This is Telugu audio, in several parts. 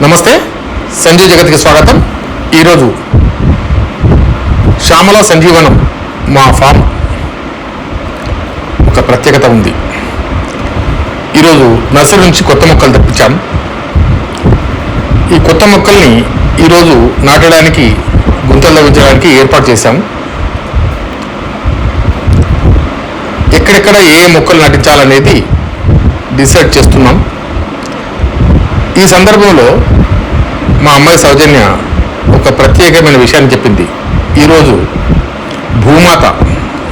నమస్తే, సంజీవ్ జగత్కి స్వాగతం. ఈరోజు శ్యామల సంజీవనం మా ఫామ్ ఒక ప్రత్యేకత ఉంది. ఈరోజు నర్సరీ నుంచి కొత్త మొక్కలు తెప్పించాం. ఈ కొత్త మొక్కల్ని ఈరోజు నాటడానికి, గుంతల్లో ఉంచడానికి ఏర్పాటు చేశాం. ఎక్కడెక్కడ ఏ మొక్కలు నాటించాలనేది డిసైడ్ చేస్తున్నాం. ఈ సందర్భంలో మా అమ్మాయి సౌజన్య ఒక ప్రత్యేకమైన విషయాన్ని చెప్పింది. ఈరోజు భూమాత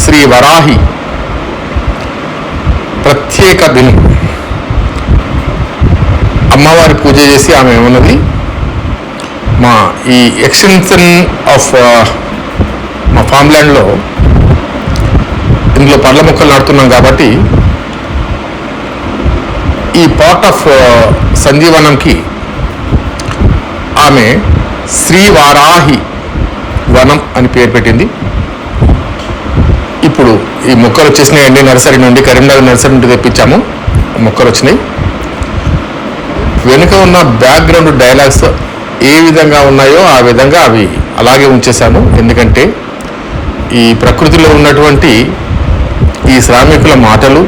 శ్రీ వరాహి ప్రత్యేక దినం. అమ్మవారి పూజ చేసి ఆమె ఏమన్నది, మా ఈ ఎక్స్టెన్షన్ ఆఫ్ మా ఫామ్ ల్యాండ్లో ఇందులో పళ్ళ మొక్కలు నాటుతున్నాం కాబట్టి ఈ పార్ట్ ఆఫ్ సంజీవనంకి ఆమె శ్రీవారాహి వనం అని పేరు పెట్టింది. ఇప్పుడు ఈ మొక్కలు వచ్చేసినాయండి. నర్సరీ నుండి, కరీంనగర్ నర్సరీ నుండి తెప్పించాము. మొక్కలు వచ్చినాయి. వెనుక ఉన్న బ్యాక్గ్రౌండ్ డైలాగ్స్ ఏ విధంగా ఉన్నాయో ఆ విధంగా అవి అలాగే ఉంచేశాను. ఎందుకంటే ఈ ప్రకృతిలో ఉన్నటువంటి ఈ శ్రామికుల మాటలు,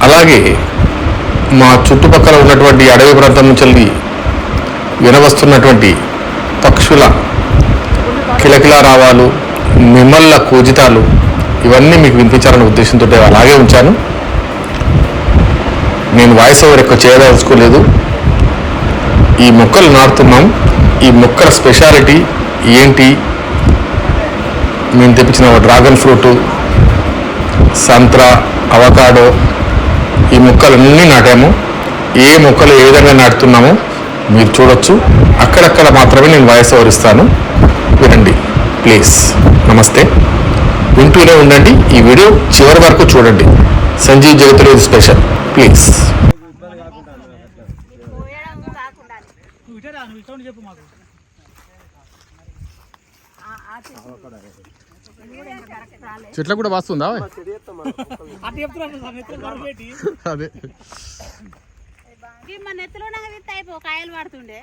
అలాగే మా చుట్టుపక్కల ఉన్నటువంటి అడవి ప్రాంతం నుంచి వినవస్తున్నటువంటి పక్షుల కిలకిలా రావాలు, నెమళ్ళ కూజితాలు, ఇవన్నీ మీకు వినిపించాలనే ఉద్దేశంతో అలాగే ఉంచాను. నేను వాయిస్ ఓవర్ ఎక్కువ చేయదలుచుకోలేదు. ఈ మొక్కలు నాటుతున్నాం. ఈ మొక్కల స్పెషాలిటీ ఏంటి, మేము తెప్పించిన డ్రాగన్ ఫ్రూటు, సంత్రా, అవకాడో, ఈ మొక్కలన్నీ నాటాము. ఏ మొక్కలు ఏ విధంగా నాటుతున్నామో మీరు చూడొచ్చు. అక్కడక్కడ మాత్రమే నేను వాయిస్ ఓవర్ ఇస్తాను, వినండి ప్లీజ్. నమస్తే, వింటూనే ఉండండి. ఈ వీడియో చివరి వరకు చూడండి. సంజీవ్ జగత్లో ఇది స్పెషల్, ప్లీజ్. చెట్ల కూడా వస్తుందా? అదే కాయలు పడుతుండే.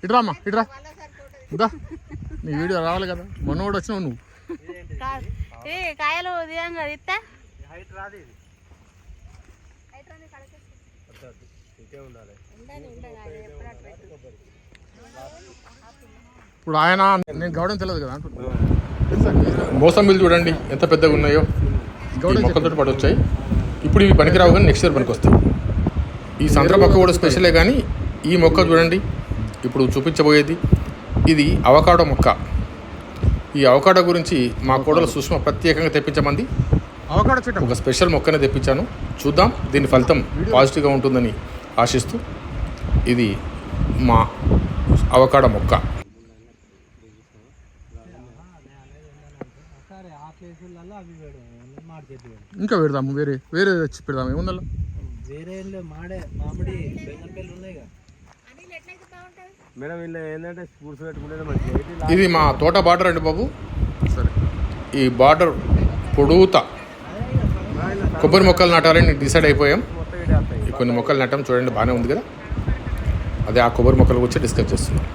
ఇట్రామ్మా, ఇట్రా. దా, నీ వీడియో రావాలి కదా. మొన్న కూడా వచ్చినావు నువ్వు. కాయలు దిగంగా ఇస్తా. ఇప్పుడు ఆయన, నేను గౌడం తెలియదు కదా అంటున్నా. మోసంబిలు చూడండి ఎంత పెద్దగా ఉన్నాయో. మొక్కలతో పాటు వచ్చాయి. ఇప్పుడు ఇవి పనికిరావు కానీ నెక్స్ట్ ఇయర్ పనికి వస్తాయి. ఈ సంత్ర మొక్క కూడా స్పెషలే, కానీ ఈ మొక్క చూడండి ఇప్పుడు చూపించబోయేది. ఇది అవకాడో మొక్క. ఈ అవకాడో గురించి మా కోడలు సుష్మ ప్రత్యేకంగా తెప్పించమంది. అవకాడో చెట్టు ఒక స్పెషల్ మొక్కనే తెప్పించాను. చూద్దాం, దీని ఫలితం పాజిటివ్గా ఉంటుందని ఆశిస్తూ. ఇది మా అవకాడో మొక్క. ఇంకా పెడదాము, వేరే వేరే తెచ్చి పెడదాము. ఏముందా వేరే మాడే మామిడి బెంగనపల్లి ఉన్నాయి. ఇది మా తోట బార్డర్ అండి బాబు. సరే, ఈ బార్డర్ పొడుగుతా కొబ్బరి మొక్కలు నాటాలని డిసైడ్ అయిపోయాం. కొన్ని మొక్కలు నాటాం, చూడండి బాగానే ఉంది కదా. అదే ఆ కొబ్బరి మొక్కల గురించి డిస్కస్ చేస్తున్నాం.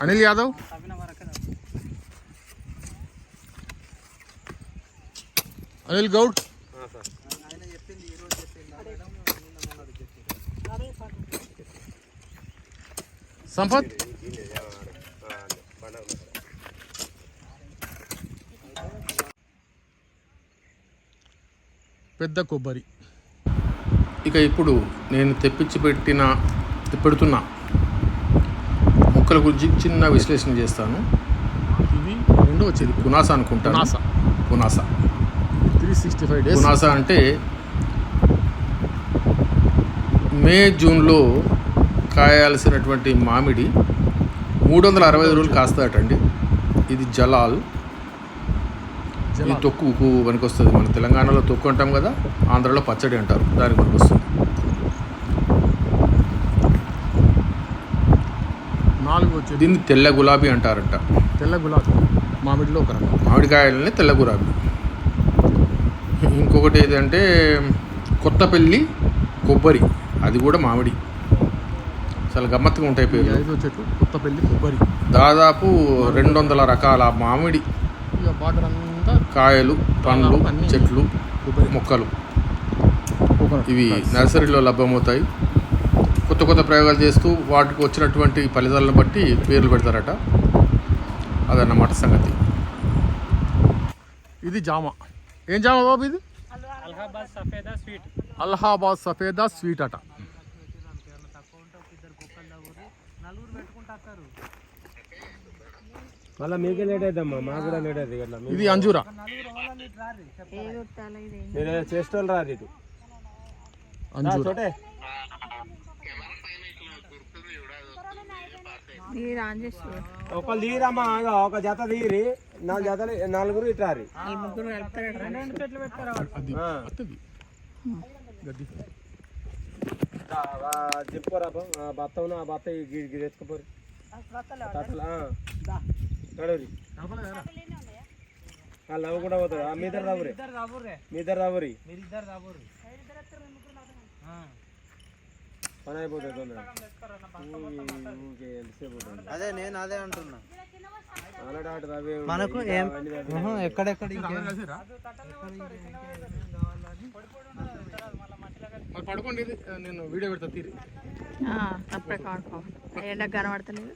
అనిల్ యాదవ్, అనిల్ గౌడ్, సంపత్. పెద్ద కొబ్బరి. ఇక ఇప్పుడు నేను పెడుతున్న మొక్కల గురించి చిన్న విశ్లేషణ చేస్తాను. ఇవి రెండో వచ్చేది పునాస అనుకుంటాను. పునాస 365 days. పునాస అంటే మే జూన్లో కాయాల్సినటువంటి మామిడి 365 రోజులు కాస్తాడటండి. ఇది జలాల్ ఈ తొక్కుకు పనికొస్తుంది. మన తెలంగాణలో తొక్కు అంటాం కదా, ఆంధ్రాలో పచ్చడి అంటారు, దానికి పనికొస్తుంది. 4 వచ్చేది దీన్ని తెల్ల గులాబీ అంటారంట. తెల్ల గులాబీ మామిడిలో ఒక రకం, మామిడికాయలని తెల్ల గులాబీ. ఇంకొకటి ఏదంటే కొత్తపల్లి కొబ్బరి, అది కూడా మామిడి. చాలా గమ్మత్తుగా ఉంటాయి పేర్లు. 5 చెట్లు కొత్తపల్లి కొబ్బరి. దాదాపు 200 రకాల మామిడి కాయలు, పండ్లు, చెట్లు, మొక్కలు ఇవి నర్సరీలో లభ్యమవుతాయి. కొత్త కొత్త ప్రయోగాలు చేస్తూ వాటికి వచ్చినటువంటి ఫలితాలను బట్టి పేర్లు పెడతారట. అదన్నమాట సంగతి. ఇది జామ. ఏం జామ బాబు ఇది? అలహాబాద్ సఫేదా స్వీట్ అట. మళ్ళీ మీకే లేట్ అవుతామ్మా, మాకు కూడా లేట్ అవుతుంది. ఇది అంజూరా. మీరు చేసేటోళ్ళు రాదు ఇటు. అంజూరా ఒకళ్ళు తీరమ్మా, ఒక జత తీరి 4 జతలు 4 ఇటు రారి. చెప్పుకోరా బత్త ఆ బత్త ఎత్తుకుపోరు లవ్ కూడా పోతుంది. మీ ఇద్దరు రాబురి, మీ ఇద్దరు రాబురి, పని అయిపోతుంది తొందర. అదే నేను అదే అంటున్నా. మనకు ఎక్కడెక్కడ పడుకోండి, నేను వీడియో పెడతా తీరి. అప్పుడే కాడుకో, ఎండకు కనబడతలేదు.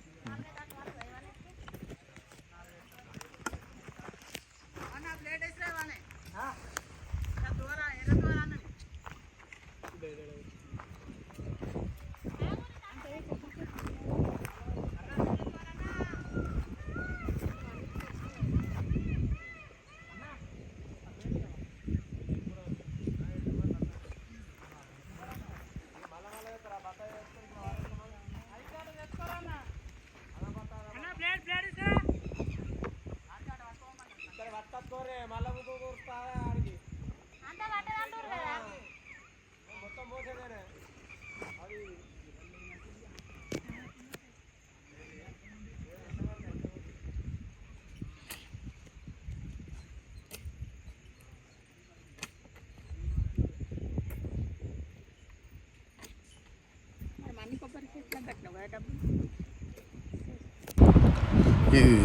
ఇది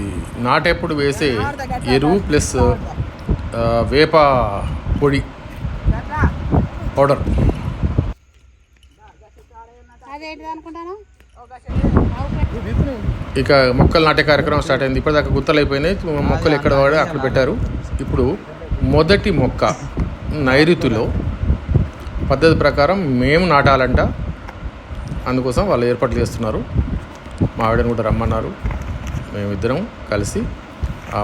నాటేప్పుడు వేసే ఎరువు ప్లస్ వేప పొడి పౌడర్. ఇక మొక్కలు నాటే కార్యక్రమం స్టార్ట్ అయింది. ఇప్పటిదాకా గుత్తలు అయిపోయినాయి, మొక్కలు ఎక్కడ వాడే అక్కడ పెట్టారు. ఇప్పుడు మొదటి మొక్క నైరుతిలో పద్ధతి ప్రకారం మేము నాటాలంట. అందుకోసం వాళ్ళు ఏర్పాట్లు చేస్తున్నారు. మా ఆవిడని కూడా రమ్మన్నారు. మేమిద్దరం కలిసి ఆ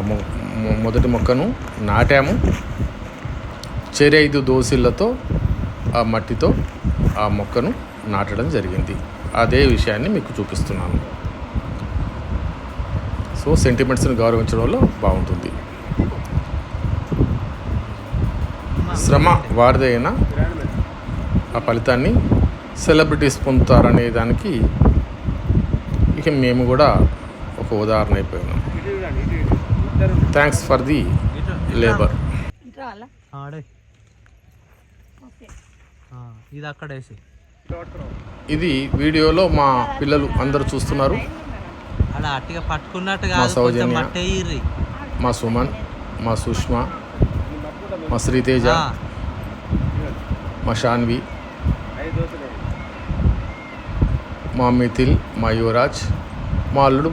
మొదటి మొక్కను నాటాము. 5 దోసిళ్లతో ఆ మట్టితో ఆ మొక్కను నాటడం జరిగింది. అదే విషయాన్ని మీకు చూపిస్తున్నాను. సో సెంటిమెంట్స్ని గౌరవించడంలో బాగుంటుంది. శ్రమ వారిదే అయినా ఆ ఫలితాన్ని సెలబ్రిటీస్ పొందుతారనే దానికి ఇక మేము కూడా ఒక ఉదాహరణ అయిపోయినాం. Thanks for the labour. ఇది అక్కడ వేసి ఇది వీడియోలో మా పిల్లలు అందరూ చూస్తున్నారు. మా సౌజన్య, మా సుమన్, మా సుష్మా, మా శ్రీతేజ, మా శాన్వి, మా మిథిల్, మా యువరాజ్. మా అల్లుడు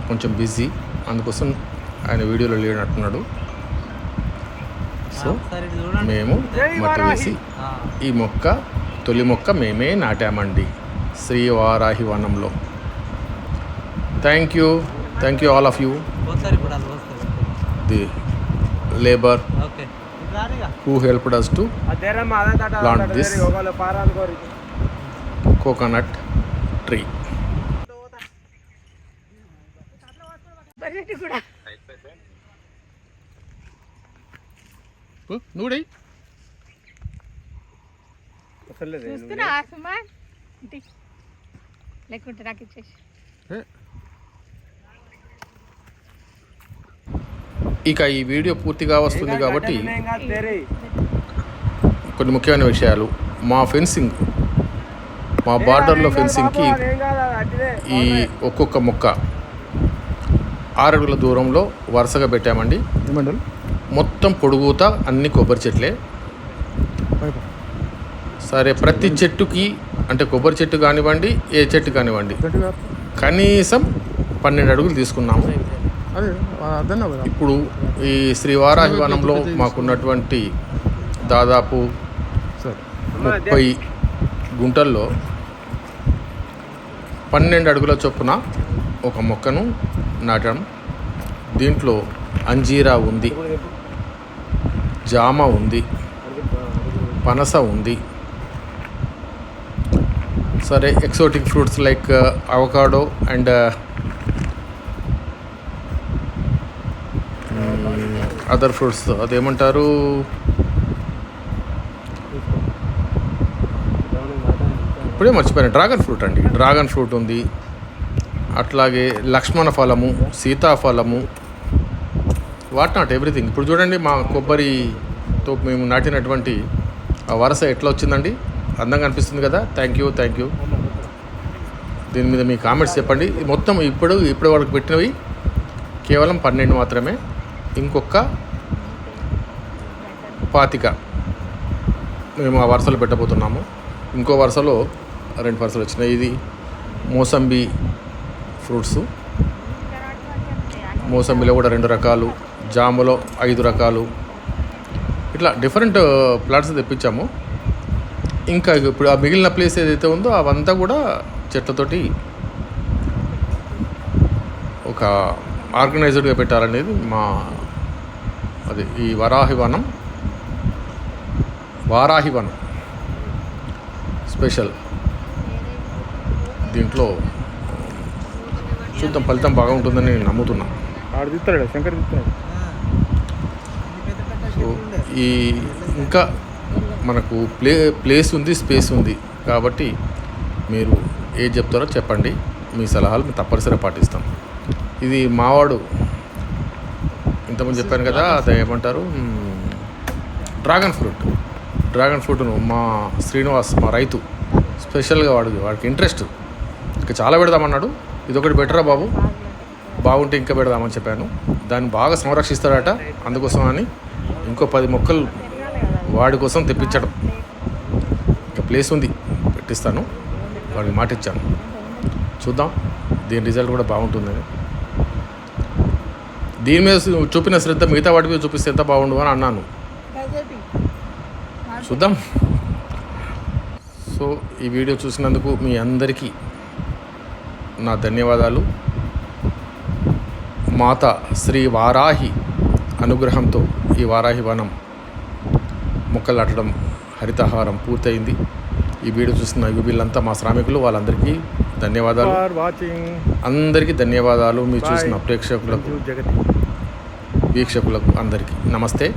కొంచెం బిజీ, అందుకోసం ఆయన వీడియోలో లేనట్టున్నాడు. సో మేము మట్టి వేసి ఈ మొక్క తొలి మొక్క మేమే నాటామండి శ్రీవారాహి వనంలో. Thank you all of you, the labour who helped us to plant this coconut tree. నువ్వు అసలు లేదు చూస్తున్నా సుమా ఇటు లేకుంటే నాకు ఇచ్చేసి ఇక ఈ వీడియో పూర్తిగా వస్తుంది కాబట్టి ఏం కాదు తేరే కొన్ని ముఖ్యమైన విషయాలు మా ఫెన్సింగ్ మా బార్డర్లో ఫెన్సింగ్కి ఏం కాదు అట్టిదే ఈ ఒక్కొక్క మొక్క 6 అడుగుల దూరంలో వరుసగా పెట్టామండి మొత్తం పొడుగుతా అన్ని కొబ్బరి చెట్లే సరే ప్రతి చెట్టుకి అంటే కొబ్బరి చెట్టు కానివ్వండి ఏ చెట్టు కానివ్వండి కనీసం 12 అడుగులు తీసుకున్నాము ఇప్పుడు ఈ శ్రీ వారాహి వనంలో మాకున్నటువంటి దాదాపు 30 గుంటల్లో 12 అడుగుల చొప్పున ఒక మొక్కను నాటడం దీంట్లో అంజీరా ఉంది జామ ఉంది పనస ఉంది సరే exotic fruits like avocado and other fruits అదేమంటారు ఇప్పుడే మర్చిపోయాను డ్రాగన్ ఫ్రూట్ అండి డ్రాగన్ ఫ్రూట్ ఉంది అట్లాగే లక్ష్మణ ఫలము సీతాఫలము వాట్ నాట్ ఎవ్రీథింగ్ ఇప్పుడు చూడండి మా కొబ్బరితో మేము నాటినటువంటి ఆ వరస ఎట్లా వచ్చిందండి అందంగా అనిపిస్తుంది కదా థ్యాంక్ యూ దీని మీద మీ కామెంట్స్ చెప్పండి మొత్తం ఇప్పటి వరకు పెట్టినవి కేవలం 12 మాత్రమే ఇంకొక 25 మేము ఆ వరుసలు పెట్టబోతున్నాము ఇంకో వరుసలో 2 వరుసలు వచ్చినాయి ఇది మోసంబి ఫ్రూట్స్ మోసంబిలో కూడా 2 రకాలు జాములో 5 రకాలు ఇట్లా డిఫరెంట్ ప్లాంట్స్ తెప్పించాము ఇంకా ఇప్పుడు ఆ మిగిలిన ప్లేస్ ఏదైతే ఉందో అవంతా కూడా చెట్లతోటి ఒక ఆర్గనైజ్డ్గా పెట్టాలనేది మా అది ఈ వారాహి వనం స్పెషల్ దీంట్లో చూద్దాం ఫలితం బాగా ఉంటుందని నేను నమ్ముతున్నా శంకర్ సో ఈ ఇంకా మనకు ప్లేస్ ఉంది స్పేస్ ఉంది కాబట్టి మీరు ఏది చెప్తారో చెప్పండి మీ సలహాలు మేము తప్పనిసరిగా పాటిస్తాం ఇది మావాడు ఇంతకుముందు చెప్పాను కదా అది ఏమంటారు డ్రాగన్ ఫ్రూట్ను మా శ్రీనివాస్ మా రైతు స్పెషల్గా వాడికి ఇంట్రెస్ట్ ఇంకా చాలా పెడదామన్నాడు ఇదొకటి బెటరా బాబు బాగుంటే ఇంకా పెడదామని చెప్పాను దాన్ని బాగా సంరక్షిస్తాడట అందుకోసం అని ఇంకో 10 మొక్కలు వాడి కోసం తెప్పించడం ఇంకా ప్లేస్ ఉంది పెట్టిస్తాను వాడికి మాట ఇచ్చాను చూద్దాం దీని రిజల్ట్ కూడా బాగుంటుందని దీని మీద చూపిన శ్రద్ధ మిగతా వాటి మీద చూపిస్తే ఎంత బాగుండు అని అన్నాను చూద్దాం సో ఈ వీడియో చూసినందుకు మీ అందరికీ నా ధన్యవాదాలు మాత శ్రీ వారాహి అనుగ్రహంతో ఈ వారాహి వనం మొక్కలు నాటడం హరితహారం పూర్తయింది ఈ వీడియో చూసిన వీళ్ళంతా మా శ్రామికులు వాళ్ళందరికీ ధన్యవాదాలు అందరికీ ధన్యవాదాలు మీరు చూసిన ప్రేక్షకులకు వీక్షకులకు అందరికీ నమస్తే